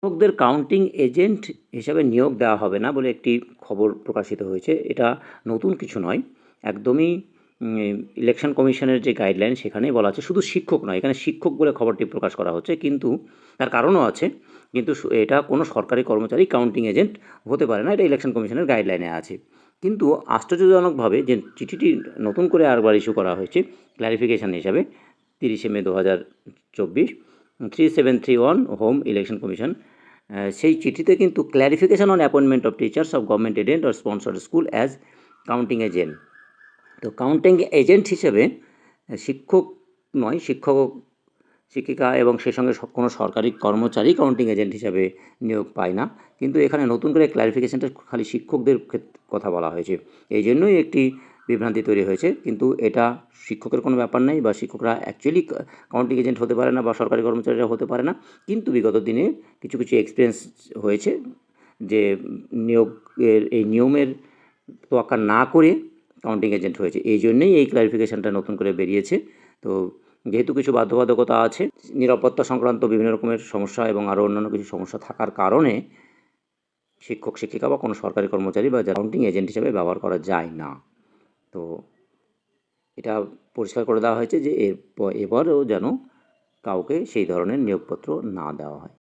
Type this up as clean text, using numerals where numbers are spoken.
শিক্ষকদের counting agent হিসাবে নিয়োগ দেওয়া হবে না বলে একটি খবর প্রকাশিত হয়েছে। এটা নতুন কিছু নয়। একদমই ইলেকশন কমিশনের যে গাইডলাইন সেখানেই বলা আছে শুধু শিক্ষক নয়, এখানে শিক্ষক বলে খবরটি প্রকাশ করা হচ্ছে, কিন্তু তার কারণও আছে। কিন্তু এটা কোনো সরকারি কর্মচারী কাউন্টিং এজেন্ট হতে পারে না, এটা ইলেকশন কমিশনের গাইডলাইনে আছে। কিন্তু আশ্চর্যজনকভাবে যে চিঠিটি নতুন করে আরেকবার ইস্যু করা হয়েছে ক্ল্যারিফিকেশান হিসাবে 30শে মে 2024, 3731 হোম ইলেকশন কমিশন, সেই চিঠিতে কিন্তু clarification on appointment of teachers of government aided or sponsored school as counting agent. তো কাউন্টিং এজেন্ট হিসেবে শিক্ষক নয়, শিক্ষিকা এবং সেই সঙ্গে কোনো সরকারি কর্মচারী কাউন্টিং এজেন্ট হিসাবে নিয়োগ পায় না। কিন্তু এখানে নতুন করে ক্ল্যারিফিকেশনটা খালি শিক্ষকদের কথা বলা হয়েছে, এই জন্যই একটি বিভ্রান্তি তৈরি হয়েছে। কিন্তু এটা শিক্ষকের কোনো ব্যাপার নেই, বা শিক্ষকরা অ্যাকচুয়ালি কাউন্টিং এজেন্ট হতে পারে না, বা সরকারি কর্মচারীরা হতে পারে না। কিন্তু বিগত দিনে কিছু এক্সপিরিয়েন্স হয়েছে যে নিয়োগের এই নিয়মের তোয়াক্কা না করে কাউন্টিং এজেন্ট হয়েছে, এই জন্যই এই ক্ল্যারিফিকেশানটা নতুন করে বেরিয়েছে। তো যেহেতু কিছু বাধ্যবাধকতা আছে, নিরাপত্তা সংক্রান্ত বিভিন্ন রকমের সমস্যা এবং আরও অন্যান্য কিছু সমস্যা থাকার কারণে শিক্ষক শিক্ষিকা বা কোনো সরকারি কর্মচারী বা কাউন্টিং এজেন্ট হিসেবে ব্যবহার করা যায় না। তো এটা পরিষ্কার করে দেওয়া হয়েছে যে এবারেও যেন কাউকে সেই ধরনের নিয়োগপত্র না দেওয়া হয়।